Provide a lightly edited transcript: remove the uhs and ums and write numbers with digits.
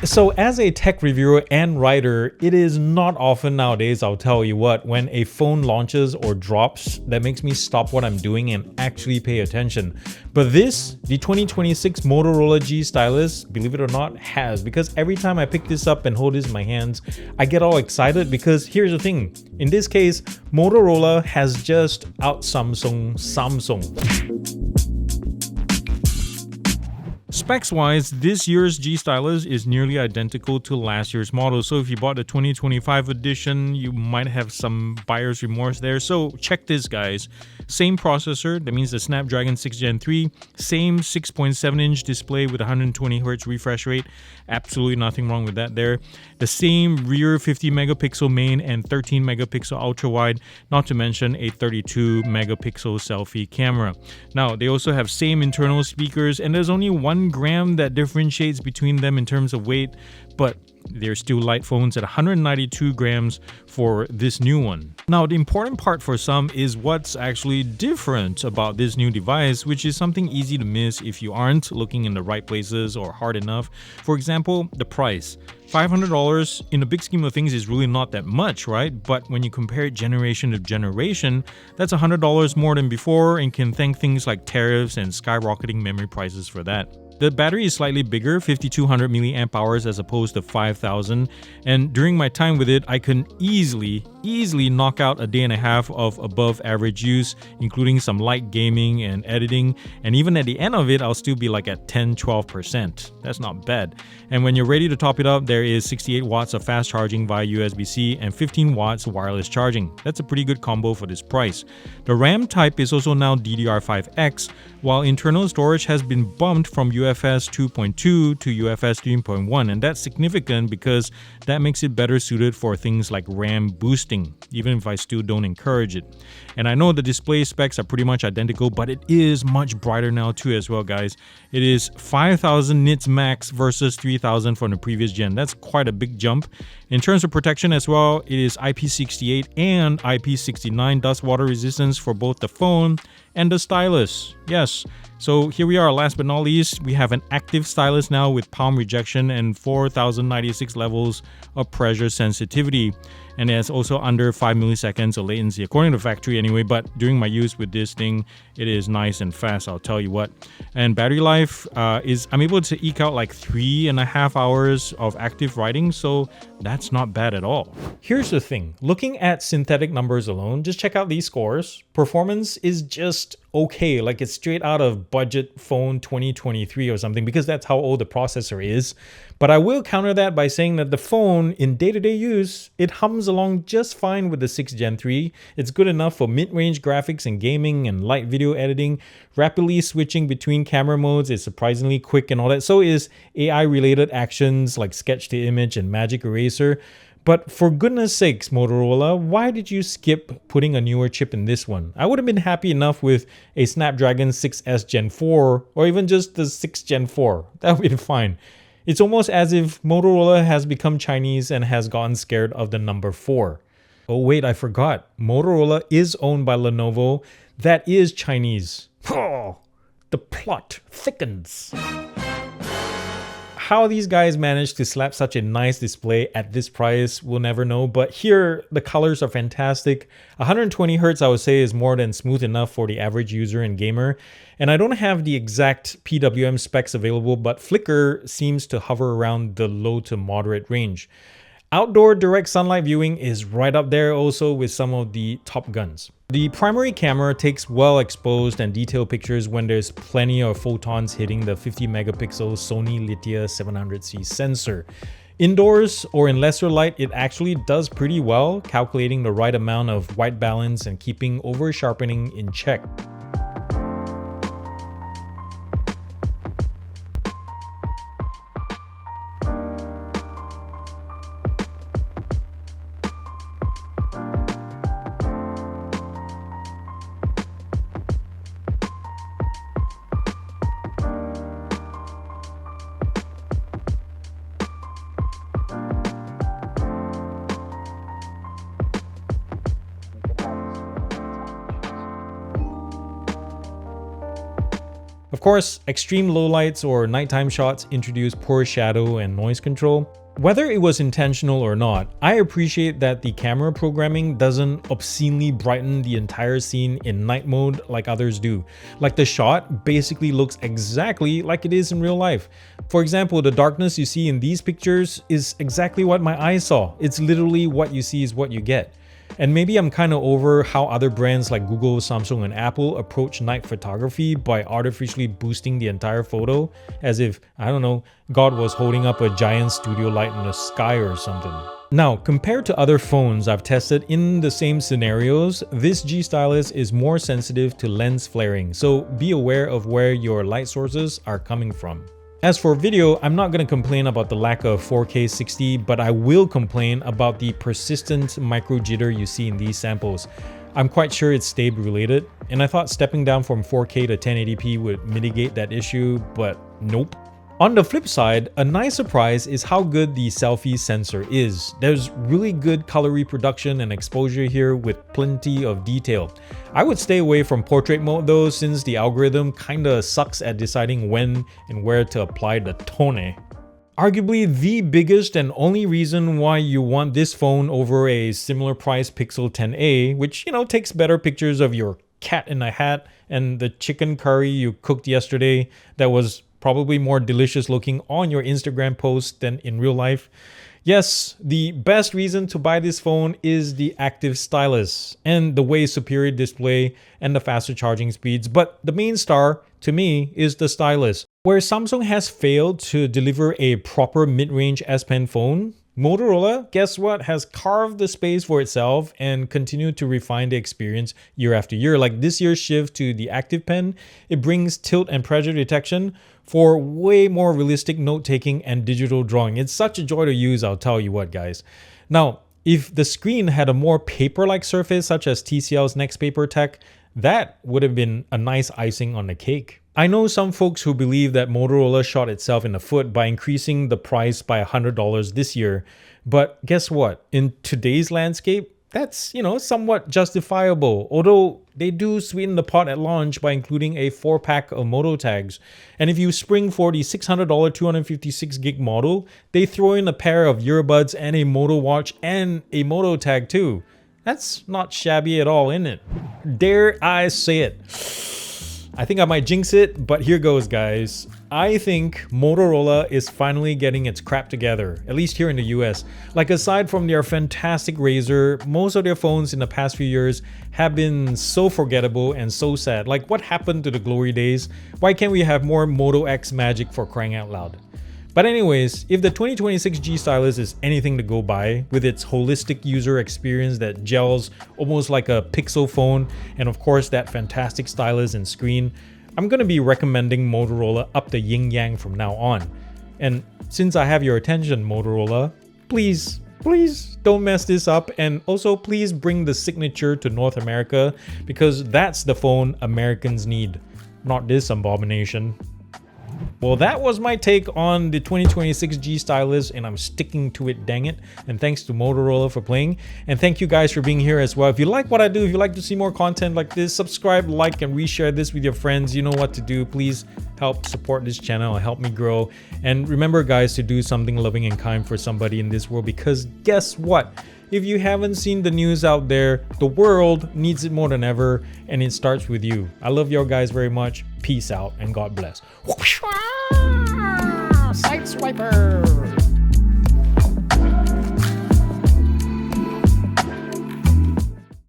So as a tech reviewer and writer, it is not often nowadays, I'll tell you what, when a phone launches or drops that makes me stop what I'm doing and actually pay attention. But this, the 2026 Motorola G Stylus, believe it or not, has, because every time I pick this up and hold this in my hands, I get all excited because here's the thing. In this case, Motorola has just out Samsung. Specs wise, this year's G Stylus is nearly identical to last year's model. So if you bought the 2025 edition, you might have some buyer's remorse there. So check this, guys. Same processor, that means the Snapdragon 6 Gen 3, same 6.7-inch display with 120Hz refresh rate. Absolutely nothing wrong with that there. The same rear 50 megapixel main and 13 megapixel ultra wide, not to mention a 32 megapixel selfie camera. Now, they also have same internal speakers, and there's only 1 gram that differentiates between them in terms of weight, but they're still light phones at 192 grams for this new one. Now, the important part for some is what's actually different about this new device, which is something easy to miss if you aren't looking in the right places or hard enough. For example, the price. $500 in the big scheme of things is really not that much, right? But when you compare it generation to generation, that's $100 more than before and can thank things like tariffs and skyrocketing memory prices for that. The battery is slightly bigger, 5200 milliamp hours as opposed to 5000, and during my time with it, I can easily knock out a day and a half of above average use, including some light gaming and editing, and even at the end of it, I'll still be like at 10-12%. That's not bad. And when you're ready to top it up, there is 68 watts of fast charging via USB-C and 15 watts wireless charging. That's a pretty good combo for this price. The RAM type is also now DDR5X, while internal storage has been bumped from UFS 2.2 to UFS 3.1, and that's significant because that makes it better suited for things like RAM boosting, even if I still don't encourage it. And I know the display specs are pretty much identical, but it is much brighter now too as well, guys. It is 5000 nits max versus 3000 from the previous gen. That's quite a big jump. In terms of protection as well, it is IP68 and IP69 dust water resistance for both the phone and the stylus. Yes, so here we are. Last but not least, we have an active stylus now with palm rejection and 4096 levels of pressure sensitivity, and it has also under 5 milliseconds of latency, according to the factory anyway. But during my use with this thing, it is nice and fast, I'll tell you what. And battery life I'm able to eke out like 3.5 hours of active writing, so that's not bad at all. Here's the thing, looking at synthetic numbers alone, just check out these scores. Performance is just okay, like it's straight out of budget phone 2023 or something, because that's how old the processor is. But I will counter that by saying that the phone in day-to-day use, it hums along just fine with the 6 Gen 3. It's good enough for mid-range graphics and gaming and light video editing. Rapidly switching between camera modes is surprisingly quick and all that. So is AI-related actions like sketch to image and magic eraser. But for goodness sakes, Motorola, why did you skip putting a newer chip in this one? I would have been happy enough with a Snapdragon 6S Gen 4 or even just the 6 Gen 4. That would be fine. It's almost as if Motorola has become Chinese and has gotten scared of the number 4. Oh wait, I forgot. Motorola is owned by Lenovo. That is Chinese. Oh, the plot thickens. How these guys managed to slap such a nice display at this price, we'll never know. But here, the colors are fantastic. 120 Hz, I would say, is more than smooth enough for the average user and gamer. And I don't have the exact PWM specs available, but flicker seems to hover around the low to moderate range. Outdoor direct sunlight viewing is right up there also with some of the top guns. The primary camera takes well exposed and detailed pictures when there's plenty of photons hitting the 50 megapixel Sony Lithia 700C sensor. Indoors or in lesser light, it actually does pretty well, calculating the right amount of white balance and keeping over sharpening in check. course, extreme low lights or nighttime shots introduce poor shadow and noise control. Whether it was intentional or not, I appreciate that the camera programming doesn't obscenely brighten the entire scene in night mode like others do. Like the shot basically looks exactly like it is in real life. For example, the darkness you see in these pictures is exactly what my eyes saw. It's literally what you see is what you get. And maybe I'm kind of over how other brands like Google, Samsung, and Apple approach night photography by artificially boosting the entire photo as if, I don't know, God was holding up a giant studio light in the sky or something. Now, compared to other phones I've tested in the same scenarios, this G Stylus is more sensitive to lens flaring, so be aware of where your light sources are coming from. As for video, I'm not going to complain about the lack of 4K 60, but I will complain about the persistent micro jitter you see in these samples. I'm quite sure it's stable related, and I thought stepping down from 4K to 1080p would mitigate that issue, but nope. On the flip side, a nice surprise is how good the selfie sensor is. There's really good color reproduction and exposure here with plenty of detail. I would stay away from portrait mode though, since the algorithm kinda sucks at deciding when and where to apply the tone. Arguably the biggest and only reason why you want this phone over a similar price Pixel 10a, which takes better pictures of your cat in a hat and the chicken curry you cooked yesterday that was probably more delicious looking on your Instagram post than in real life. Yes, the best reason to buy this phone is the active stylus and the way superior display and the faster charging speeds, but the main star to me is the stylus. Where Samsung has failed to deliver a proper mid-range S Pen phone, Motorola, guess what, has carved the space for itself and continued to refine the experience year after year. Like this year's shift to the active pen, it brings tilt and pressure detection for way more realistic note-taking and digital drawing. It's such a joy to use, I'll tell you what, guys. Now, if the screen had a more paper-like surface, such as TCL's Next Paper Tech, that would have been a nice icing on the cake. I know some folks who believe that Motorola shot itself in the foot by increasing the price by $100 this year, but guess what? In today's landscape, that's, somewhat justifiable, although they do sweeten the pot at launch by including a 4-pack of Moto tags. And if you spring for the $600 256GB model, they throw in a pair of earbuds and a Moto watch and a Moto tag too. That's not shabby at all, isn't it? Dare I say it? I think I might jinx it, but here goes, guys. I think Motorola is finally getting its crap together, at least here in the US. Like, aside from their fantastic Razr, most of their phones in the past few years have been so forgettable and so sad. Like, what happened to the glory days? Why can't we have more Moto X magic, for crying out loud? But anyways, if the 2026 G Stylus is anything to go by, with its holistic user experience that gels almost like a Pixel phone, and of course that fantastic stylus and screen, I'm going to be recommending Motorola up the yin yang from now on. And since I have your attention, Motorola, please don't mess this up, and also please bring the signature to North America, because that's the phone Americans need, not this abomination. Well, that was my take on the 2026 G Stylus, and I'm sticking to it, dang it. And thanks to Motorola for playing, and thank you guys for being here as well. If you like what I do, if you like to see more content like this, subscribe, like, and reshare this with your friends. You know what to do. Please help support this channel and help me grow. And remember, guys, to do something loving and kind for somebody in this world, because guess what? If you haven't seen the news out there, the world needs it more than ever, and it starts with you. I love y'all guys very much. Peace out and God bless. Side swiper.